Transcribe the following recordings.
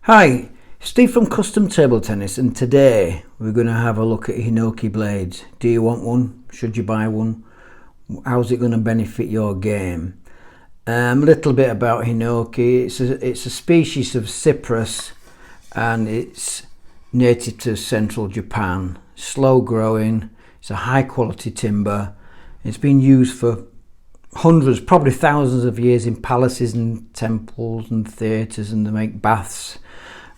Hi, Steve from Custom Table Tennis, and today we're going to have a look at Hinoki blades. Do you want one? Should you buy one? How's it going to benefit your game? A little bit about Hinoki. It's a species of cypress, and it's native to central Japan. Slow growing. It's a high quality timber. It's been used for hundreds, probably thousands of years in palaces and temples and theatres, and they make baths.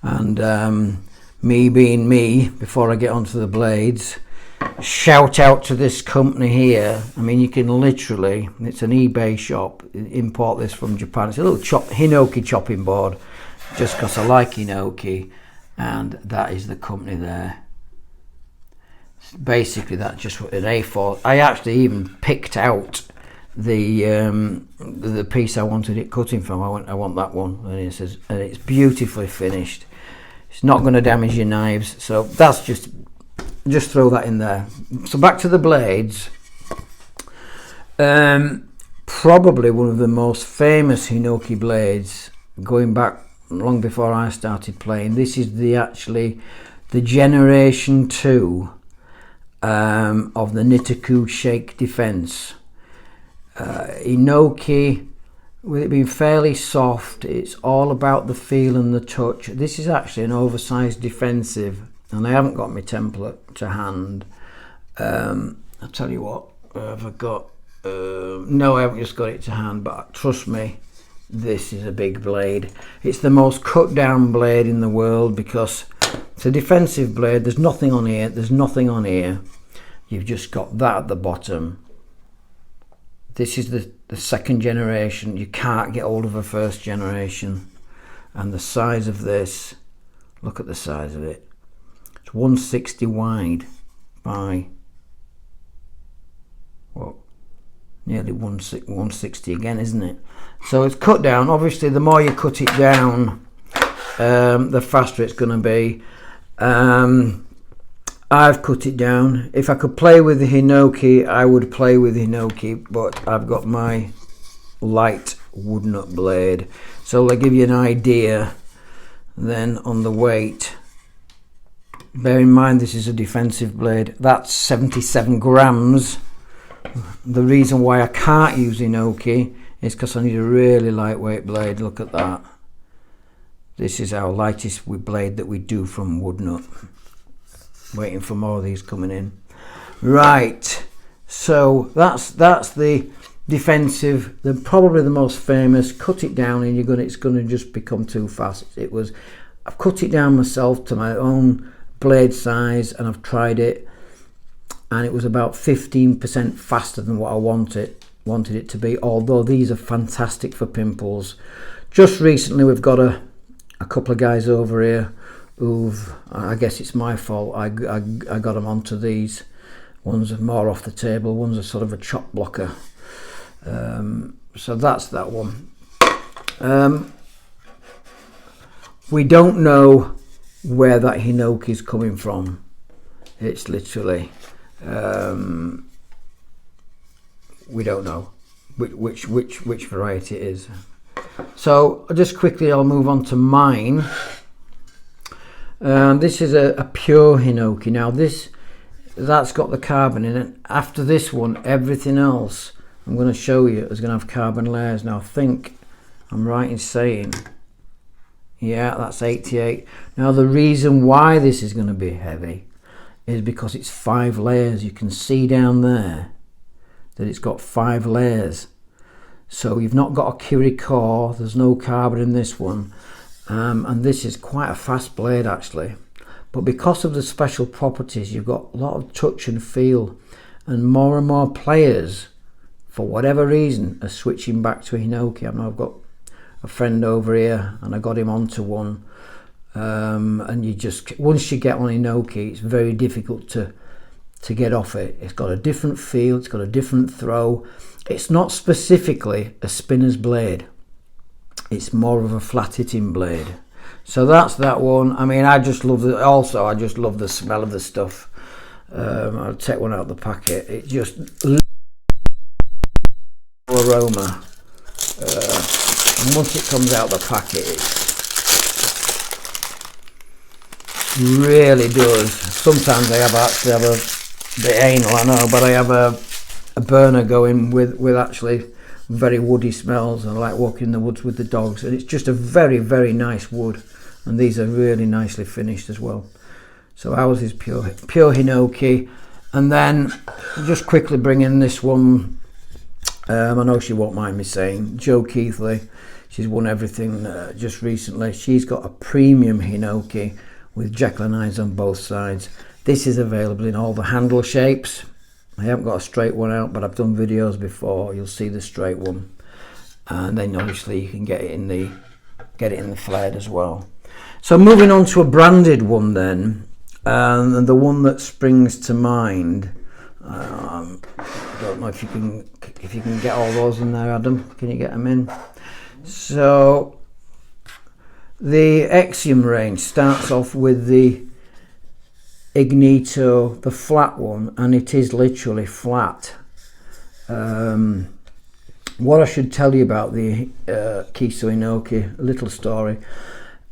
And me being me, before I get onto the blades, shout out to this company here. I mean, you can literally, it's an eBay shop, import this from Japan. It's a little Hinoki chopping board, just because I like Hinoki, and that is the company there. Basically, that's just an A4. I actually even picked out the piece I wanted it cutting from. I want that one, and it's beautifully finished. It's not going to damage your knives, so that's just throw that in there. So back to the blades. Probably one of the most famous Hinoki blades, going back long before I started playing. This is the generation 2 of the Nittaku shake defense. Hinoki, with it being fairly soft, it's all about the feel and the touch. This is actually an oversized defensive, and I haven't got my template to hand. I'll tell you what, have I got? No, I haven't just got it to hand, but trust me, this is a big blade. It's the most cut down blade in the world because it's a defensive blade. There's nothing on here. There's nothing on here. You've just got that at the bottom. This is the second generation. You can't get hold of a first generation. And the size of this, look at the size of it. It's 160 wide by, what, nearly 160 again, isn't it? So it's cut down. Obviously, the more you cut it down, the faster it's going to be. I've cut it down. If I could play with the Hinoki, I would play with Hinoki, but I've got my light wood nut blade. So I'll give you an idea then on the weight. Bear in mind this is a defensive blade. That's 77 grams. The reason why I can't use Hinoki is because I need a really lightweight blade. Look at that. This is our lightest blade that we do from wood nut. Waiting for more of these coming in. Right, so that's the defensive, probably the most famous. Cut it down and it's gonna just become too fast. I've cut it down myself to my own blade size, and I've tried it, and it was about 15% faster than what I wanted it to be, although these are fantastic for pimples. Just recently we've got a couple of guys over here who've, I guess it's my fault, I got them onto these. One's more off the table, one's a sort of a chop blocker. So that's that one. We don't know where that Hinoki is coming from. It's literally, we don't know which variety it is. So just quickly, I'll move on to mine. This is a pure Hinoki. Now that's got the carbon in it. After this one, everything else I'm going to show you is going to have carbon layers. Now I think I'm right in saying, yeah, that's 88. Now the reason why this is going to be heavy is because it's 5 layers. You can see down there that it's got 5 layers. So you've not got a Kiri core. There's no carbon in this one. And this is quite a fast blade actually, but because of the special properties, you've got a lot of touch and feel, and more players, for whatever reason, are switching back to Hinoki. I know I've got a friend over here, and I got him onto one, and once you get on Hinoki, it's very difficult to get off it. It's got a different feel, it's got a different throw. It's not specifically a spinner's blade. It's more of a flat hitting blade. So that's that one. I mean, I just love I just love the smell of the stuff. I'll take one out of the packet. It just aroma. And once it comes out of the packet, really does. Sometimes I actually have a bit anal, I know, but I have a burner going with actually very woody smells. I like walking in the woods with the dogs, and it's just a very, very nice wood, and these are really nicely finished as well. So ours is pure Hinoki. And then just quickly bring in this one. I know she won't mind me saying, Jo Keithley. She's won everything just recently. She's got a premium Hinoki with Jacqueline eyes on both sides. This is available in all the handle shapes. I haven't got a straight one out, but I've done videos before. You'll see the straight one, and then obviously you can get it in the flared as well. So moving on to a branded one then, and the one that springs to mind. I don't know if you can get all those in there, Adam. Can you get them in? So the Axiom range starts off with the Ignito, the flat one, and it is literally flat. What I should tell you about the Kiso Hinoki, a little story.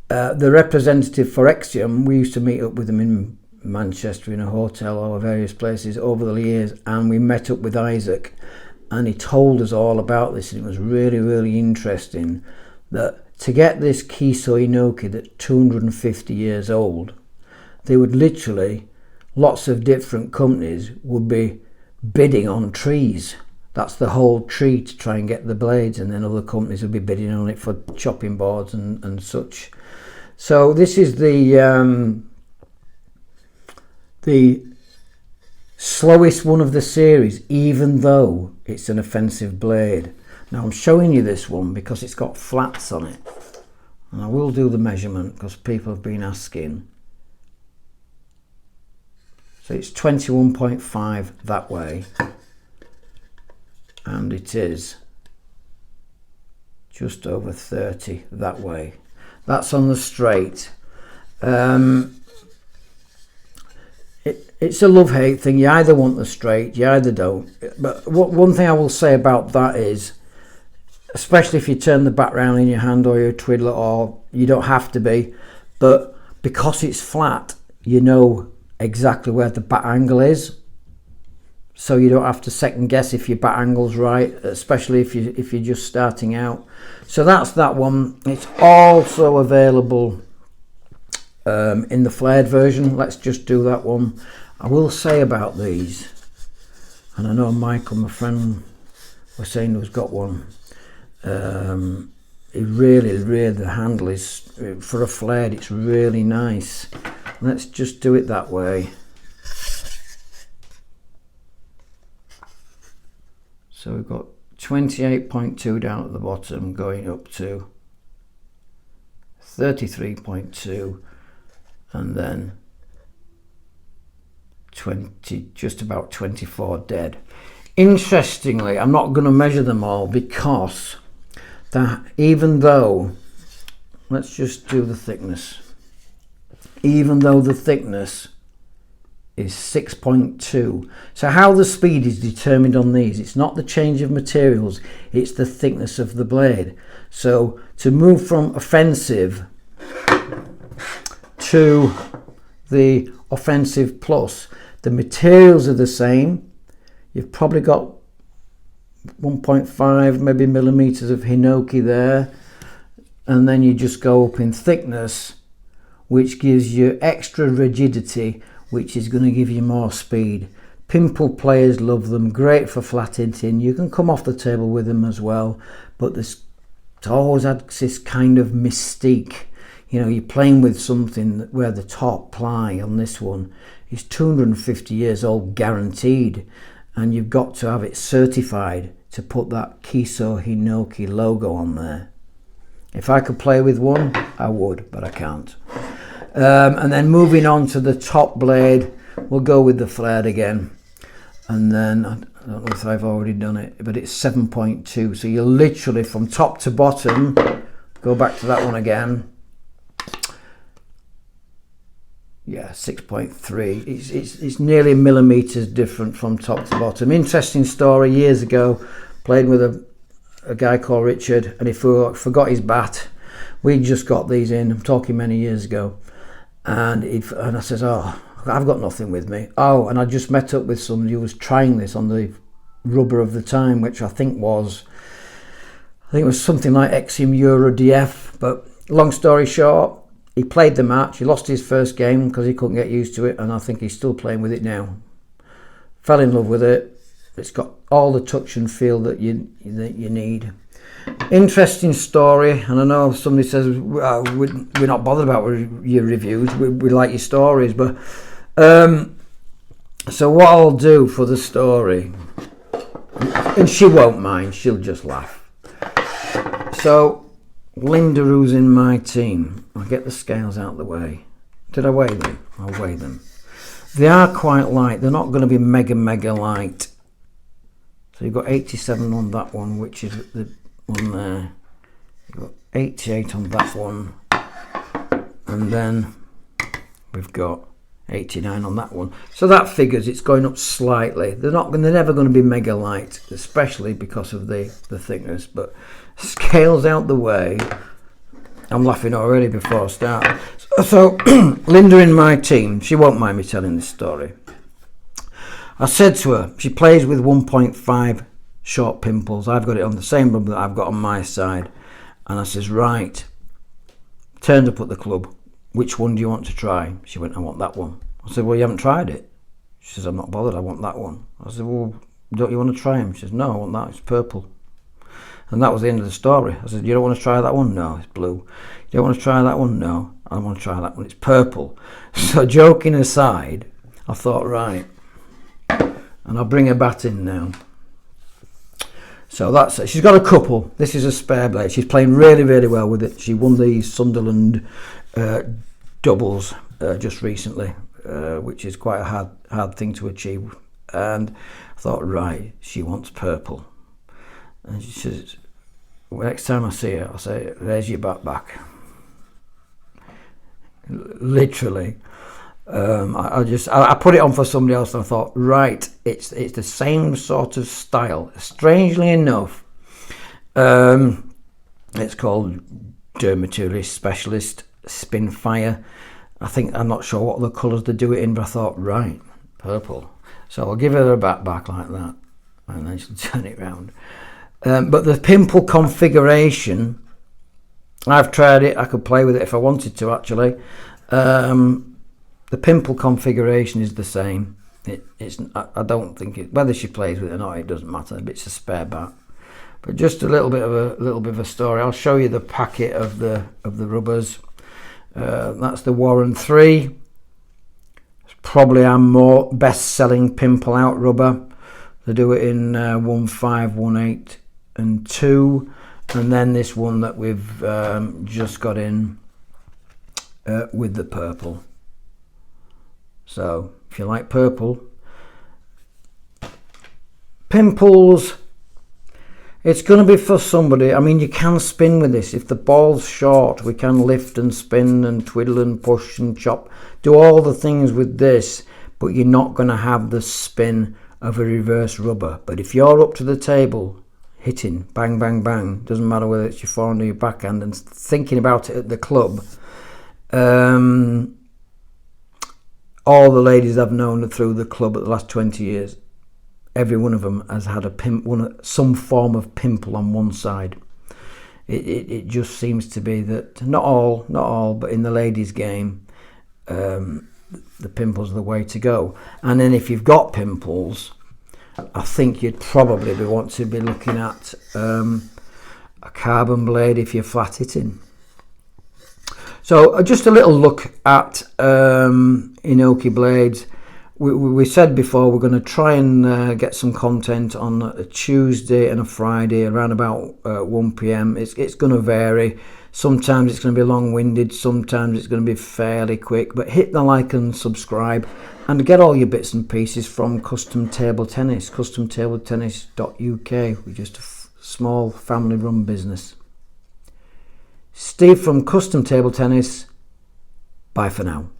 The representative for Axiom, we used to meet up with them in Manchester in a hotel or various places over the years, and we met up with Isaac, and he told us all about this, and it was really, really interesting that to get this Kiso Hinoki that's 250 years old, they would literally, lots of different companies would be bidding on trees. That's the whole tree to try and get the blades, and then other companies would be bidding on it for chopping boards and such. So this is the slowest one of the series, even though it's an offensive blade. Now I'm showing you this one because it's got flats on it, and I will do the measurement because people have been asking. So it's 21.5 that way, and it is just over 30 that way. That's on the straight. It's a love-hate thing. You either want the straight, you either don't. But one thing I will say about that is, especially if you turn the back round in your hand or you twiddle it, or you don't have to be, but because it's flat, you know exactly where the bat angle is, so you don't have to second guess if your bat angle's right, especially if you're just starting out. So that's that one. It's also available in the flared version. Let's just do that one. I will say about these, and I know Michael, my friend, was saying who's got one, it really, the handle is, for a flared, it's really nice. Let's just do it that way. So we've got 28.2 down at the bottom, going up to 33.2, and then 20, just about 24 dead. Interestingly, I'm not going to measure them all because that, even though, let's just do the thickness. Even though the thickness is 6.2. So how the speed is determined on these, it's not the change of materials, it's the thickness of the blade. So to move from offensive to the offensive plus, the materials are the same. You've probably got 1.5 maybe millimeters of Hinoki there, and then you just go up in thickness, which gives you extra rigidity, which is going to give you more speed. Pimple players love them, great for flat hitting. You can come off the table with them as well, but it's always had this kind of mystique. You know, you're playing with something where the top ply on this one is 250 years old guaranteed, and you've got to have it certified to put that Kiso Hinoki logo on there. If I could play with one, I would, but I can't. And then moving on to the top blade, we'll go with the flared again. And then, I don't know if I've already done it, but it's 7.2. So you're literally from top to bottom, go back to that one again. Yeah, 6.3. It's nearly millimeters different from top to bottom. Interesting story, years ago, played with a guy called Richard, and he forgot his bat. We just got these in, I'm talking many years ago. And I says, oh, I've got nothing with me. Oh, and I just met up with somebody who was trying this on the rubber of the time, which I think it was something like Axiom Euro DF. But long story short, he played the match. He lost his first game because he couldn't get used to it, and I think he's still playing with it now. Fell in love with it. It's got all the touch and feel that you need. Interesting story, and I know somebody says we're not bothered about your reviews. We like your stories, but so what I'll do for the story, and she won't mind. She'll just laugh. So Linda, who's in my team, I'll get the scales out of the way. Did I weigh them? I'll weigh them. They are quite light. They're not going to be mega light. So you've got 87 on that one, which is the one there. You've got 88 on that one, and then we've got 89 on that one. So that figures it's going up slightly. They're never going to be mega light, especially because of the thickness. But scales out the way. I'm laughing already before I start. So Linda in my team, she won't mind me telling this story. I said to her, she plays with 1.5 short pimples. I've got it on the same rubber that I've got on my side. And I says, right, turned up at the club. Which one do you want to try? She went, I want that one. I said, well, you haven't tried it. She says, I'm not bothered, I want that one. I said, well, don't you want to try him? She says, no, I want that, it's purple. And that was the end of the story. I said, you don't want to try that one? No, it's blue. You don't want to try that one? No, I want to try that one, it's purple. So joking aside, I thought, right, and I'll bring her bat in now. So that's it. She's got a couple. This is a spare blade. She's playing really well with it. She won the Sunderland doubles just recently, which is quite a hard thing to achieve. And I thought, right, she wants purple. And she says, well, next time I see her, I'll say, there's your back. Literally. I put it on for somebody else and I thought, right, it's the same sort of style. Strangely enough, it's called Dermatologist Specialist Spinfire. I'm not sure what the colours they do it in, but I thought, right, purple. So I'll give her a back like that, and then she'll turn it round. But the pimple configuration, I've tried it. I could play with it if I wanted to, actually. The pimple configuration is the same. I don't think whether she plays with it or not, it doesn't matter. It's a spare bat. But just a little bit of a story. I'll show you the packet of the rubbers. That's the Warren 3. It's probably our more best-selling pimple out rubber. They do it in 1, 5, 1, 8, and 2, and then this one that we've just got in with the purple. So if you like purple, pimples, it's going to be for somebody. I mean, you can spin with this. If the ball's short, we can lift and spin and twiddle and push and chop, do all the things with this, but you're not going to have the spin of a reverse rubber. But if you're up to the table hitting bang bang, doesn't matter whether it's your forehand or your backhand, and thinking about it at the club, all the ladies I've known through the club at the last 20 years, every one of them has had some form of pimple on one side. It just seems to be that not all, but in the ladies' game, the pimples are the way to go. And then if you've got pimples, I think you'd probably want to be looking at a carbon blade if you're flat hitting. So just a little look at Hinoki blades. We said before we're going to try and get some content on a Tuesday and a Friday around about 1 p.m. It's going to vary. Sometimes it's going to be long-winded, sometimes it's going to be fairly quick, but hit the like and subscribe and get all your bits and pieces from Custom Table Tennis, customtabletennis.uk. We're just a small family-run business. Steve from Custom Table Tennis, bye for now.